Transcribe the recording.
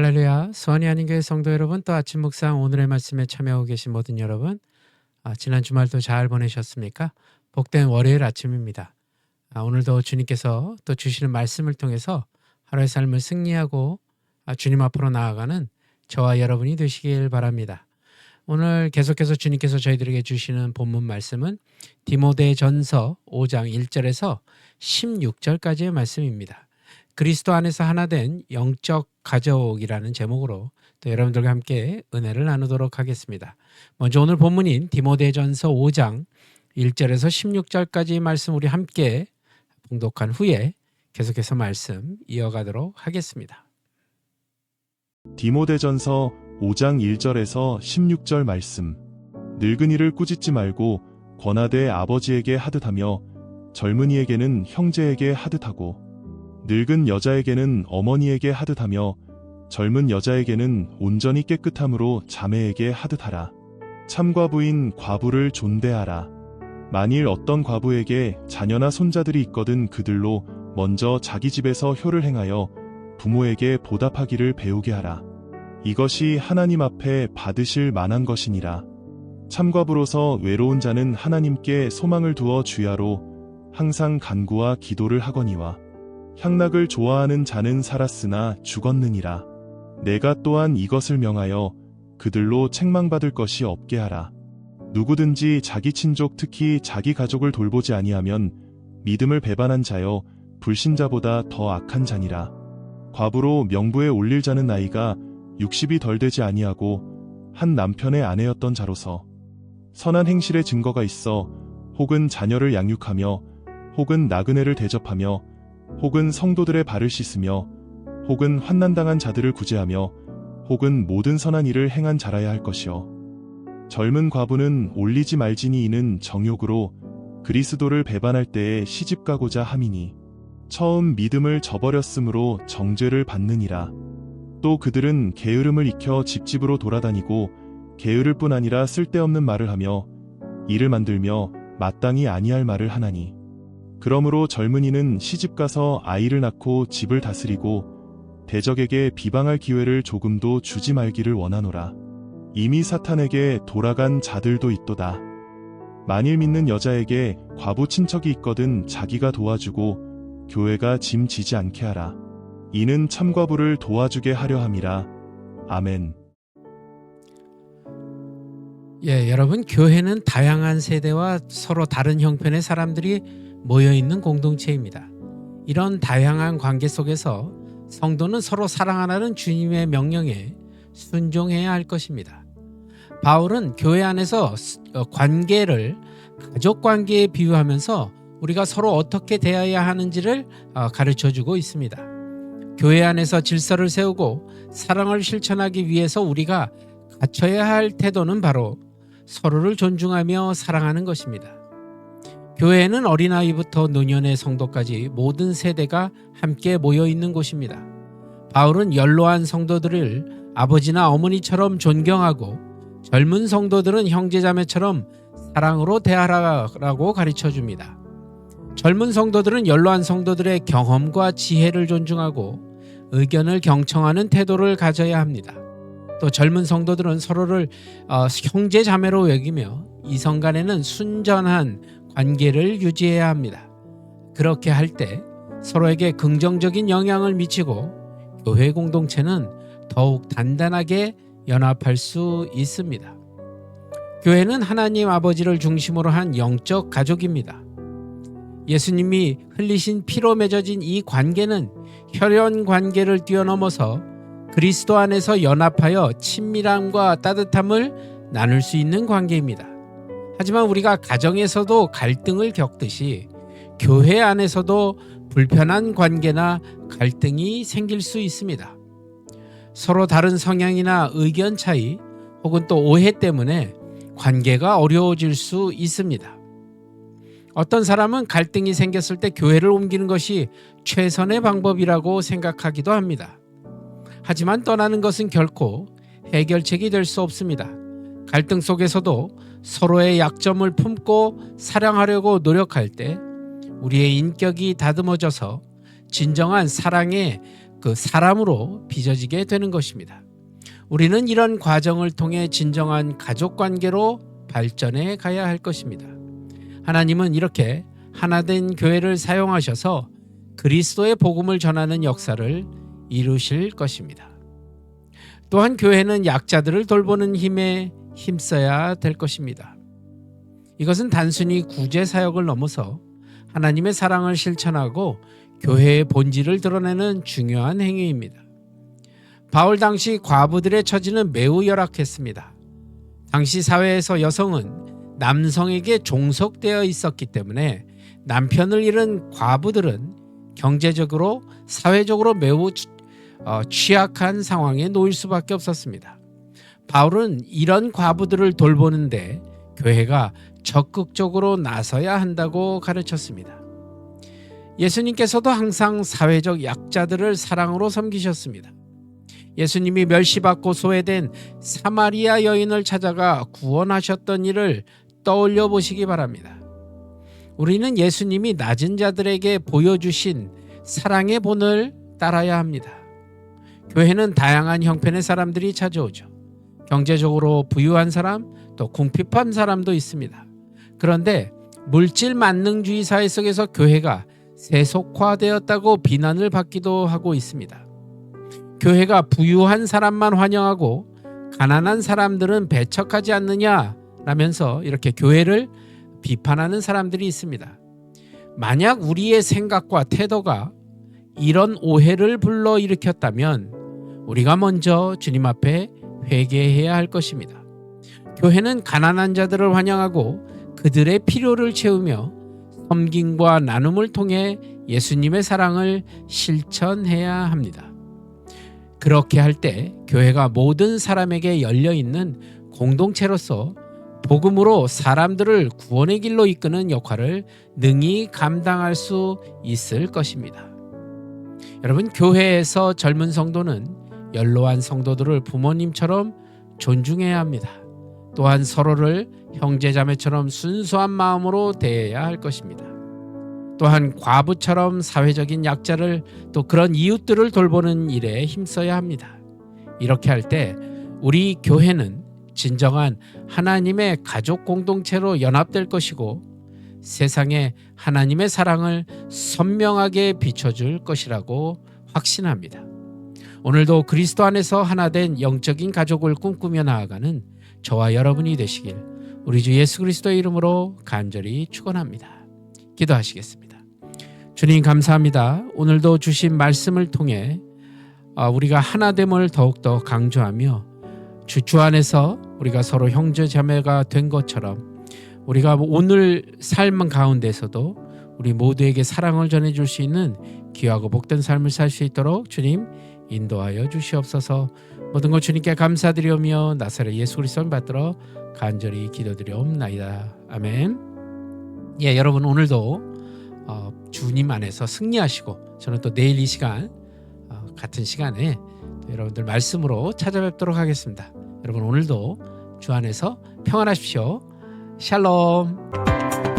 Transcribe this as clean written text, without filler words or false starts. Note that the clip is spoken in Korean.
할렐루야. 수원이 아닌 교회 성도 여러분, 또 아침 묵상 오늘의 말씀에 참여하고 계신 모든 여러분, 지난 주말도 잘 보내셨습니까? 복된 월요일 아침입니다. 오늘도 주님께서 또 주시는 말씀을 통해서 하루의 삶을 승리하고 주님 앞으로 나아가는 저와 여러분이 되시길 바랍니다. 오늘 계속해서 주님께서 저희들에게 주시는 본문 말씀은 디모데전서 5장 1절에서 16절까지의 말씀입니다. 그리스도 안에서 하나 된 영적 가족이라는 제목으로 또 여러분들과 함께 은혜를 나누도록 하겠습니다. 먼저 오늘 본문인 디모데전서 5장 1절에서 16절까지 말씀 우리 함께 봉독한 후에 계속해서 말씀 이어가도록 하겠습니다. 디모데전서 5장 1절에서 16절 말씀. 늙은이를 꾸짖지 말고 권하되 아버지에게 하듯하며 젊은이에게는 형제에게 하듯하고 늙은 여자에게는 어머니에게 하듯하며 젊은 여자에게는 온전히 깨끗함으로 자매에게 하듯하라. 참과부인 과부를 존대하라. 만일 어떤 과부에게 자녀나 손자들이 있거든 그들로 먼저 자기 집에서 효를 행하여 부모에게 보답하기를 배우게 하라. 이것이 하나님 앞에 받으실 만한 것이니라. 참과부로서 외로운 자는 하나님께 소망을 두어 주야로 항상 간구와 기도를 하거니와 향락을 좋아하는 자는 살았으나 죽었느니라. 내가 또한 이것을 명하여 그들로 책망받을 것이 없게 하라. 누구든지 자기 친족 특히 자기 가족을 돌보지 아니하면 믿음을 배반한 자여 불신자보다 더 악한 자니라. 과부로 명부에 올릴 자는 나이가 60이 덜 되지 아니하고 한 남편의 아내였던 자로서 선한 행실의 증거가 있어 혹은 자녀를 양육하며 혹은 나그네를 대접하며 혹은 성도들의 발을 씻으며 혹은 환난당한 자들을 구제하며 혹은 모든 선한 일을 행한 자라야 할 것이요. 젊은 과부는 올리지 말지니 이는 정욕으로 그리스도를 배반할 때에 시집가고자 함이니 처음 믿음을 저버렸으므로 정죄를 받느니라. 또 그들은 게으름을 익혀 집집으로 돌아다니고 게으를 뿐 아니라 쓸데없는 말을 하며 일을 만들며 마땅히 아니할 말을 하나니 그러므로 젊은이는 시집가서 아이를 낳고 집을 다스리고 대적에게 비방할 기회를 조금도 주지 말기를 원하노라. 이미 사탄에게 돌아간 자들도 있도다. 만일 믿는 여자에게 과부 친척이 있거든 자기가 도와주고 교회가 짐 지지 않게 하라. 이는 참과부를 도와주게 하려 함이라. 아멘. 여러분, 교회는 다양한 세대와 서로 다른 형편의 사람들이 모여있는 공동체입니다. 이런 다양한 관계 속에서 성도는 서로 사랑하라는 주님의 명령에 순종해야 할 것입니다. 바울은 교회 안에서 관계를 가족 관계에 비유하면서 우리가 서로 어떻게 대해야 하는지를 가르쳐주고 있습니다. 교회 안에서 질서를 세우고 사랑을 실천하기 위해서 우리가 갖춰야 할 태도는 바로 서로를 존중하며 사랑하는 것입니다. 교회는 어린아이부터 노년의 성도까지 모든 세대가 함께 모여 있는 곳입니다. 바울은 연로한 성도들을 아버지나 어머니처럼 존경하고 젊은 성도들은 형제자매처럼 사랑으로 대하라고 가르쳐 줍니다. 젊은 성도들은 연로한 성도들의 경험과 지혜를 존중하고 의견을 경청하는 태도를 가져야 합니다. 또 젊은 성도들은 서로를 형제자매로 여기며 이성 간에는 순전한 관계를 유지해야 합니다. 그렇게 할 때 서로에게 긍정적인 영향을 미치고 교회 공동체는 더욱 단단하게 연합할 수 있습니다. 교회는 하나님 아버지를 중심으로 한 영적 가족입니다. 예수님이 흘리신 피로 맺어진 이 관계는 혈연 관계를 뛰어넘어서 그리스도 안에서 연합하여 친밀함과 따뜻함을 나눌 수 있는 관계입니다. 하지만 우리가 가정에서도 갈등을 겪듯이 교회 안에서도 불편한 관계나 갈등이 생길 수 있습니다. 서로 다른 성향이나 의견 차이 혹은 또 오해 때문에 관계가 어려워질 수 있습니다. 어떤 사람은 갈등이 생겼을 때 교회를 옮기는 것이 최선의 방법이라고 생각하기도 합니다. 하지만 떠나는 것은 결코 해결책이 될 수 없습니다. 갈등 속에서도 서로의 약점을 품고 사랑하려고 노력할 때 우리의 인격이 다듬어져서 진정한 사랑의 그 사람으로 빚어지게 되는 것입니다. 우리는 이런 과정을 통해 진정한 가족 관계로 발전해 가야 할 것입니다. 하나님은 이렇게 하나된 교회를 사용하셔서 그리스도의 복음을 전하는 역사를 이루실 것입니다. 또한 교회는 약자들을 돌보는 힘에 힘써야 될 것입니다. 이것은 단순히 구제 사역을 넘어서 하나님의 사랑을 실천하고 교회의 본질을 드러내는 중요한 행위입니다. 바울 당시 과부들의 처지는 매우 열악했습니다. 당시 사회에서 여성은 남성에게 종속되어 있었기 때문에 남편을 잃은 과부들은 경제적으로 사회적으로 매우 취약한 상황에 놓일 수밖에 없었습니다. 바울은 이런 과부들을 돌보는데 교회가 적극적으로 나서야 한다고 가르쳤습니다. 예수님께서도 항상 사회적 약자들을 사랑으로 섬기셨습니다. 예수님이 멸시받고 소외된 사마리아 여인을 찾아가 구원하셨던 일을 떠올려 보시기 바랍니다. 우리는 예수님이 낮은 자들에게 보여주신 사랑의 본을 따라야 합니다. 교회는 다양한 형편의 사람들이 찾아오죠. 경제적으로 부유한 사람, 또 궁핍한 사람도 있습니다. 그런데 물질 만능주의 사회 속에서 교회가 세속화되었다고 비난을 받기도 하고 있습니다. 교회가 부유한 사람만 환영하고 가난한 사람들은 배척하지 않느냐라면서 이렇게 교회를 비판하는 사람들이 있습니다. 만약 우리의 생각과 태도가 이런 오해를 불러일으켰다면 우리가 먼저 주님 앞에 회개해야 할 것입니다. 교회는 가난한 자들을 환영하고 그들의 필요를 채우며 섬김과 나눔을 통해 예수님의 사랑을 실천해야 합니다. 그렇게 할 때 교회가 모든 사람에게 열려있는 공동체로서 복음으로 사람들을 구원의 길로 이끄는 역할을 능히 감당할 수 있을 것입니다. 여러분, 교회에서 젊은 성도는 연로한 성도들을 부모님처럼 존중해야 합니다. 또한 서로를 형제자매처럼 순수한 마음으로 대해야 할 것입니다. 또한 과부처럼 사회적인 약자를 또 그런 이웃들을 돌보는 일에 힘써야 합니다. 이렇게 할 때 우리 교회는 진정한 하나님의 가족 공동체로 연합될 것이고 세상에 하나님의 사랑을 선명하게 비춰줄 것이라고 확신합니다. 오늘도 그리스도 안에서 하나된 영적인 가족을 꿈꾸며 나아가는 저와 여러분이 되시길 우리 주 예수 그리스도의 이름으로 간절히 축원합니다. 기도하시겠습니다. 주님 감사합니다. 오늘도 주신 말씀을 통해 우리가 하나됨을 더욱더 강조하며 주 안에서 우리가 서로 형제 자매가 된 것처럼 우리가 오늘 삶 가운데서도 우리 모두에게 사랑을 전해줄 수 있는 귀하고 복된 삶을 살 수 있도록 주님 인도하여 주시옵소서. 모든 것 주님께 감사드리오며 나사렛 예수 그리스도를 받들어 간절히 기도드리옵나이다. 아멘. 예, 여러분 오늘도 주님 안에서 승리하시고 저는 또 내일 이 시간 같은 시간에 여러분들 말씀으로 찾아뵙도록 하겠습니다. 여러분 오늘도 주 안에서 평안하십시오. 샬롬.